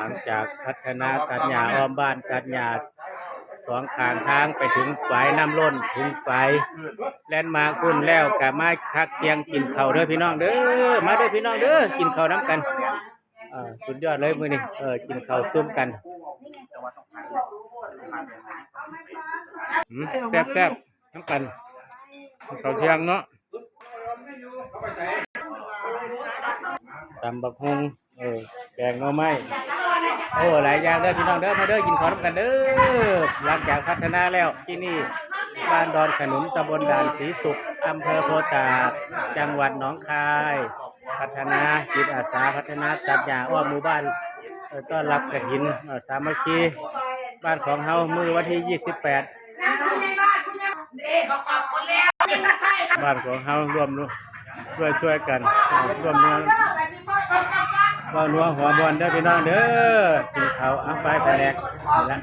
ลังจากพัฒนาตัดหญ้าอ้อมบ้านตัดหญ้าสองข้างทางไปถึงฝายน้ำล้นถึงฝายแล่นมาอุ่นแล้วกะมาพักเที่ยงกินข้าวเด้อพี่น้องเด้อมาเด้อพี่น้องเด้อกินข้าวน้ำกันสุดยอดเลยมื้อนี้กินข้าวซุ่มกันแซ่บๆน้ำกันข้าวเที่ยงเนาะตำบักฮุงแกงหน่อไม้หลายอย่างเด้อพี่น้องเด้อมาเด้อกินข้าวน้ำกันเด้อหลังจากพัฒนาแล้วที่นี่บ้านดอนขนุนตำบลด่านศรีสุขอำเภอโพธิ์ตากจังหวัดหนองคายพัฒนาจิตอาสาพัฒนาตัดหญ้าอ้อมหมู่บ้านต้อนรับกฐินสามัคคีบ้านของเฮามื้อวันที่28บ้านของเฮารวมช่วยกันร่วมเนื้อว่านัวหัวบอลเด้อพี่น้องเด้อกินข้าวไปแผลกนี่ละ